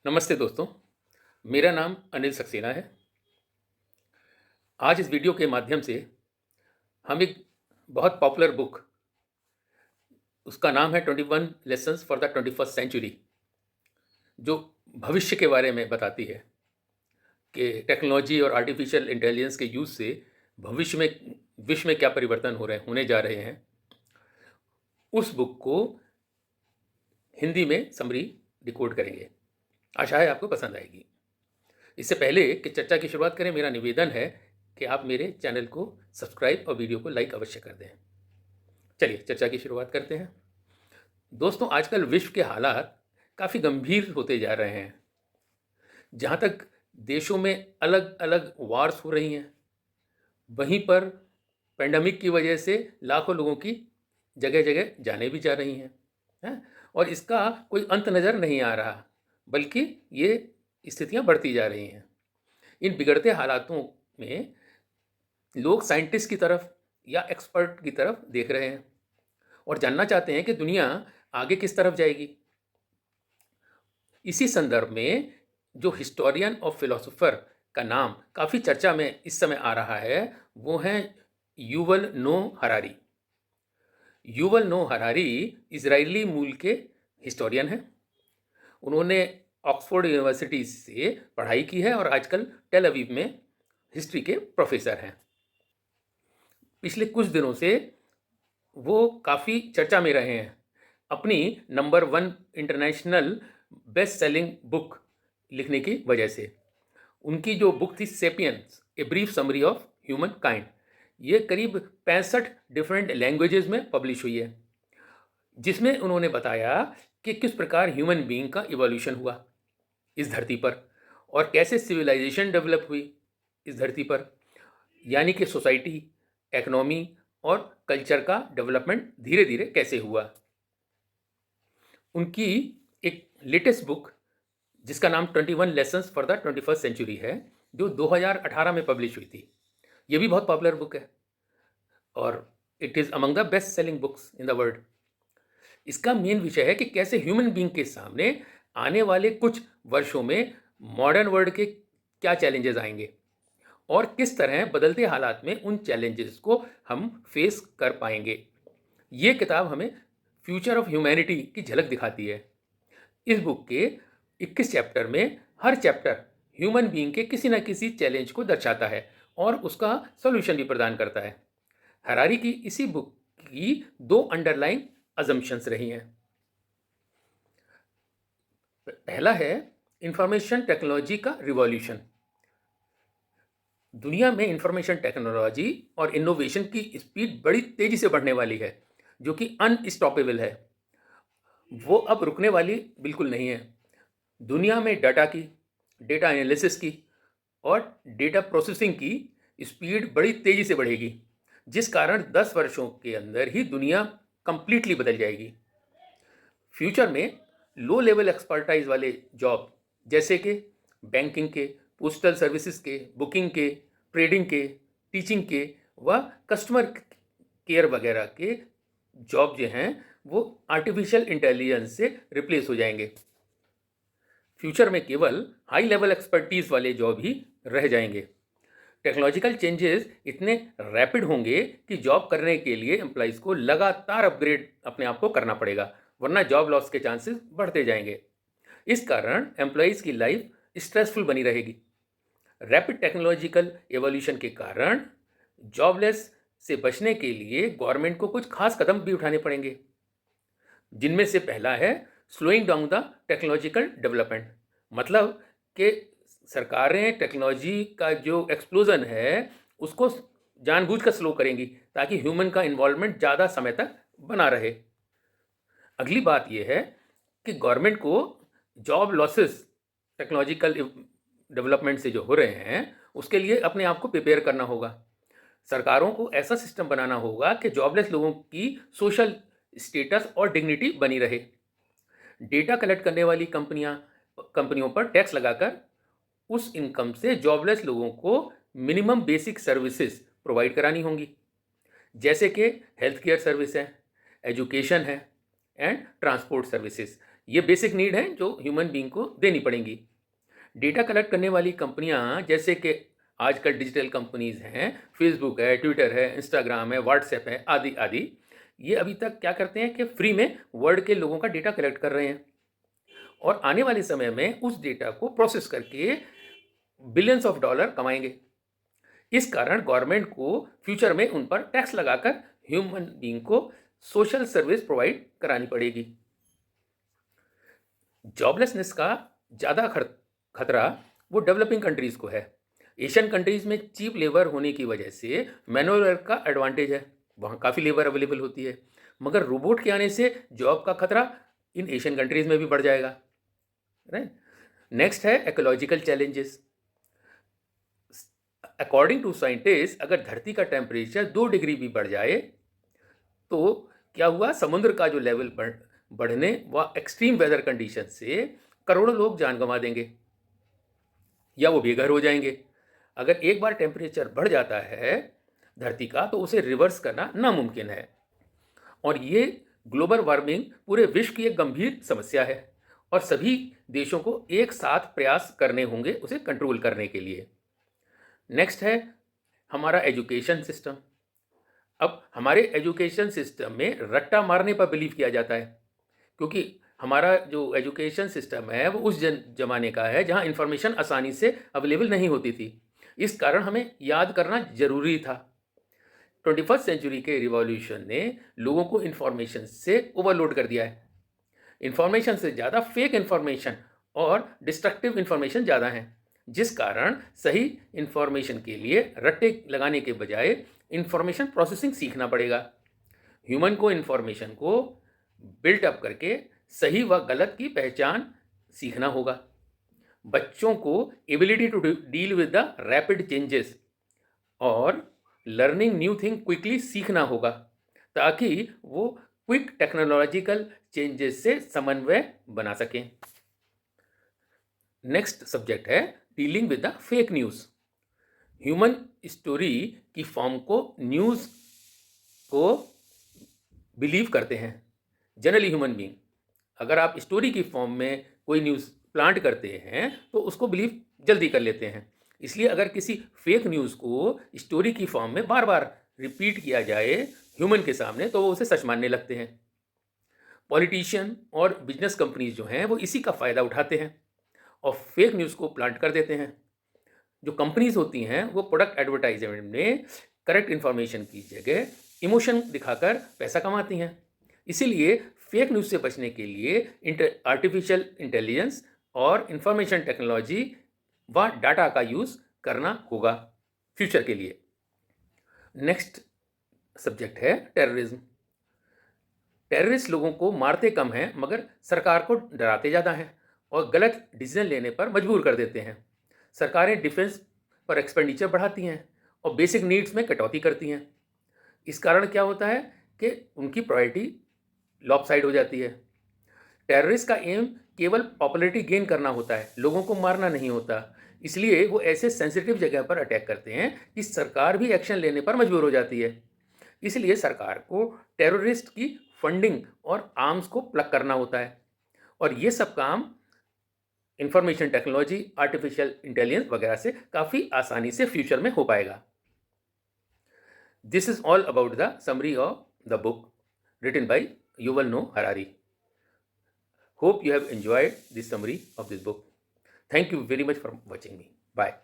नमस्ते दोस्तों, मेरा नाम अनिल सक्सेना है। आज इस वीडियो के माध्यम से हम एक बहुत पॉपुलर बुक, उसका नाम है 21 lessons for the 21st century, जो भविष्य के बारे में बताती है कि टेक्नोलॉजी और आर्टिफिशियल इंटेलिजेंस के यूज़ से भविष्य में विश्व में क्या परिवर्तन होने जा रहे हैं। उस बुक को हिंदी में समरी डिकोड करेंगे। आशा है आपको पसंद आएगी। इससे पहले कि चर्चा की शुरुआत करें, मेरा निवेदन है कि आप मेरे चैनल को सब्सक्राइब और वीडियो को लाइक अवश्य कर दें। चलिए चर्चा की शुरुआत करते हैं। दोस्तों, आजकल विश्व के हालात काफ़ी गंभीर होते जा रहे हैं। जहाँ तक देशों में अलग अलग वार्स हो रही हैं, वहीं पर पेंडेमिक की वजह से लाखों लोगों की जगह जगह जाने भी जा रही हैं, और इसका कोई अंत नज़र नहीं आ रहा, बल्कि ये स्थितियाँ बढ़ती जा रही हैं। इन बिगड़ते हालातों में लोग साइंटिस्ट की तरफ या एक्सपर्ट की तरफ देख रहे हैं और जानना चाहते हैं कि दुनिया आगे किस तरफ जाएगी। इसी संदर्भ में जो हिस्टोरियन और फिलोसोफर का नाम काफ़ी चर्चा में इस समय आ रहा है, वो हैं Yuval Noh Harari. Yuval Noh Harari Israeli मूल के हिस्टोरियन हैं। उन्होंने ऑक्सफोर्ड यूनिवर्सिटी से पढ़ाई की है और आजकल टेल अवीव में हिस्ट्री के प्रोफेसर हैं। पिछले कुछ दिनों से वो काफ़ी चर्चा में रहे हैं अपनी number 1 international best selling book लिखने की वजह से। उनकी जो बुक थी sapiens, a brief summary of human kind, ये करीब 65 डिफरेंट लैंग्वेजेस में पब्लिश हुई है, जिसमें उन्होंने बताया कि किस प्रकार ह्यूमन बीइंग का इवोल्यूशन हुआ इस धरती पर और कैसे सिविलाइजेशन डेवलप हुई इस धरती पर, यानी कि सोसाइटी, इकोनॉमी और कल्चर का डेवलपमेंट धीरे धीरे कैसे हुआ। उनकी एक लेटेस्ट बुक जिसका नाम 21 lessons for the 21st century है, जो 2018 में पब्लिश हुई थी, ये भी बहुत पॉपुलर बुक है और it is among the best selling books in the world. इसका मेन विषय है कि कैसे ह्यूमन बीइंग के सामने आने वाले कुछ वर्षों में मॉडर्न वर्ल्ड के क्या चैलेंजेस आएंगे और किस तरह बदलते हालात में उन चैलेंजेस को हम फेस कर पाएंगे। ये किताब हमें फ्यूचर ऑफ ह्यूमैनिटी की झलक दिखाती है। इस बुक के 21 चैप्टर में हर चैप्टर ह्यूमन बीइंग के किसी न किसी चैलेंज को दर्शाता है और उसका सॉल्यूशन भी प्रदान करता है। हरारी की इसी बुक की 2 अंडरलाइन अजम्पशंस रही हैं। पहला है इंफॉर्मेशन टेक्नोलॉजी का रिवॉल्यूशन। दुनिया में इंफॉर्मेशन टेक्नोलॉजी और इनोवेशन की स्पीड बड़ी तेजी से बढ़ने वाली है, जो कि अनस्टॉपेबल है। वो अब रुकने वाली बिल्कुल नहीं है। दुनिया में डाटा की, डेटा एनालिसिस की और डेटा प्रोसेसिंग की स्पीड बड़ी तेजी से बढ़ेगी, जिस कारण 10 वर्षों के अंदर ही दुनिया कंप्लीटली बदल जाएगी। फ्यूचर में लो लेवल एक्सपर्टाइज वाले जॉब जैसे कि बैंकिंग के, पोस्टल सर्विसेज के, बुकिंग के, ट्रेडिंग के, टीचिंग के व कस्टमर केयर वगैरह के जॉब जो हैं वो आर्टिफिशियल इंटेलिजेंस से रिप्लेस हो जाएंगे। फ्यूचर में केवल हाई लेवल एक्सपर्टीज वाले जॉब ही रह जाएंगे। टेक्नोलॉजिकल चेंजेस इतने रैपिड होंगे कि जॉब करने के लिए एम्प्लॉइज़ को लगातार अपग्रेड अपने आप को करना पड़ेगा, वरना जॉब लॉस के चांसेस बढ़ते जाएंगे। इस कारण एम्प्लॉइज़ की लाइफ स्ट्रेसफुल बनी रहेगी। रैपिड टेक्नोलॉजिकल एवोल्यूशन के कारण जॉबलेस से बचने के लिए गवर्नमेंट को कुछ खास कदम भी उठाने पड़ेंगे, जिनमें से पहला है slowing down the technological development. मतलब कि सरकारें टेक्नोलॉजी का जो एक्सप्लोजन है उसको जानबूझकर स्लो करेंगी ताकि ह्यूमन का इन्वॉल्वमेंट ज़्यादा समय तक बना रहे। अगली बात यह है कि गवर्नमेंट को जॉब लॉसेस टेक्नोलॉजिकल डेवलपमेंट से जो हो रहे हैं उसके लिए अपने आप को प्रिपेयर करना होगा। सरकारों को ऐसा सिस्टम बनाना होगा कि जॉबलेस लोगों की सोशल स्टेटस और डिग्निटी बनी रहे। डेटा कलेक्ट करने वाली कंपनियों पर टैक्स लगाकर उस इनकम से जॉबलेस लोगों को मिनिमम बेसिक सर्विसेज प्रोवाइड करानी होंगी, जैसे कि हेल्थ केयर सर्विस है, एजुकेशन है एंड ट्रांसपोर्ट सर्विसेज। ये बेसिक नीड है जो ह्यूमन बीइंग को देनी पड़ेंगी। डेटा कलेक्ट करने वाली कंपनियां जैसे कि आजकल डिजिटल कंपनीज हैं, फेसबुक है, ट्विटर है, इंस्टाग्राम है, व्हाट्सएप है, आदि आदि, ये अभी तक क्या करते हैं कि फ्री में वर्ल्ड के लोगों का डेटा कलेक्ट कर रहे हैं और आने वाले समय में उस डेटा को प्रोसेस करके बिलियंस ऑफ डॉलर कमाएंगे। इस कारण गवर्नमेंट को फ्यूचर में उन पर टैक्स लगाकर ह्यूमन बीइंग को सोशल सर्विस प्रोवाइड करानी पड़ेगी। जॉबलेसनेस का ज़्यादा खतरा वो डेवलपिंग कंट्रीज़ को है। एशियन कंट्रीज़ में चीप लेबर होने की वजह से मैनुअल वर्क का एडवांटेज है, वहाँ काफ़ी लेबर अवेलेबल होती है, मगर रोबोट के आने से जॉब का खतरा इन एशियन कंट्रीज़ में भी बढ़ जाएगा। राइट। नेक्स्ट है ecological challenges. According to scientist, अगर धरती का टेम्परेचर 2 डिग्री भी बढ़ जाए तो क्या हुआ, समुद्र का जो लेवल बढ़ने व एक्सट्रीम वेदर कंडीशन से करोड़ों लोग जान गंवा देंगे या वो बेघर हो जाएंगे। अगर एक बार टेम्परेचर बढ़ जाता है धरती का तो उसे रिवर्स करना नामुमकिन है और ये ग्लोबल वार्मिंग पूरे विश्व की एक गंभीर समस्या है और सभी देशों को एक साथ प्रयास करने होंगे उसे कंट्रोल करने के लिए। नेक्स्ट है हमारा एजुकेशन सिस्टम। अब हमारे एजुकेशन सिस्टम में रट्टा मारने पर बिलीव किया जाता है क्योंकि हमारा जो एजुकेशन सिस्टम है वो उस जमाने का है जहाँ इंफॉर्मेशन आसानी से अवेलेबल नहीं होती थी। इस कारण हमें याद करना जरूरी था। 21st सेंचुरी के रिवॉल्यूशन ने लोगों को इंफॉर्मेशन से ओवरलोड कर दिया है। इंफॉर्मेशन से ज़्यादा फेक इंफॉर्मेशन और डिस्ट्रक्टिव इंफॉर्मेशन ज़्यादा है, जिस कारण सही इंफॉर्मेशन के लिए रट्टे लगाने के बजाय इंफॉर्मेशन प्रोसेसिंग सीखना पड़ेगा। ह्यूमन को इंफॉर्मेशन को बिल्ट अप करके सही व गलत की पहचान सीखना होगा। बच्चों को ability to deal with the rapid changes और लर्निंग न्यू थिंग क्विकली सीखना होगा ताकि वो क्विक टेक्नोलॉजिकल चेंजेस से समन्वय बना सकें। नेक्स्ट सब्जेक्ट है dealing with the fake news. Human story की फॉर्म को न्यूज़ को बिलीव करते हैं। जनरली ह्यूमन बीइंग, अगर आप स्टोरी की फॉर्म में कोई न्यूज़ प्लांट करते हैं तो उसको बिलीव जल्दी कर लेते हैं। इसलिए अगर किसी फेक न्यूज़ को स्टोरी की फॉर्म में बार बार रिपीट किया जाए ह्यूमन के सामने तो वो उसे सच मानने लगते हैं। पॉलिटिशियन और बिजनेस कंपनीज जो हैं वो इसी का फ़ायदा उठाते हैं और फेक न्यूज़ को प्लांट कर देते हैं। जो कंपनीज होती हैं वो प्रोडक्ट एडवर्टाइजमेंट में करेक्ट इन्फॉर्मेशन की जगह इमोशन दिखाकर पैसा कमाती हैं। इसीलिए फेक न्यूज़ से बचने के लिए आर्टिफिशियल इंटेलिजेंस और इंफॉर्मेशन टेक्नोलॉजी व डाटा का यूज़ करना होगा फ्यूचर के लिए। नेक्स्ट सब्जेक्ट है टेररिज्म। टेररिस्ट लोगों को मारते कम हैं मगर सरकार को डराते ज़्यादा हैं और गलत डिसीजन लेने पर मजबूर कर देते हैं। सरकारें डिफेंस पर एक्सपेंडिचर बढ़ाती हैं और बेसिक नीड्स में कटौती करती हैं। इस कारण क्या होता है कि उनकी प्रायोरिटी लॉपसाइड हो जाती है। टेररिस्ट का एम केवल पॉपुलैरिटी गेन करना होता है, लोगों को मारना नहीं होता। इसलिए वो ऐसे सेंसिटिव जगह पर अटैक करते हैं कि सरकार भी एक्शन लेने पर मजबूर हो जाती है। इसलिए सरकार को टेररिस्ट की फंडिंग और आर्म्स को प्लग करना होता है और ये सब काम इंफॉर्मेशन टेक्नोलॉजी, आर्टिफिशियल इंटेलिजेंस वगैरह से काफ़ी आसानी से फ्यूचर में हो पाएगा। This is all about the summary of the book written by Yuval Noah Harari. Hope you have enjoyed this summary of this book. Thank you very much for watching me. Bye.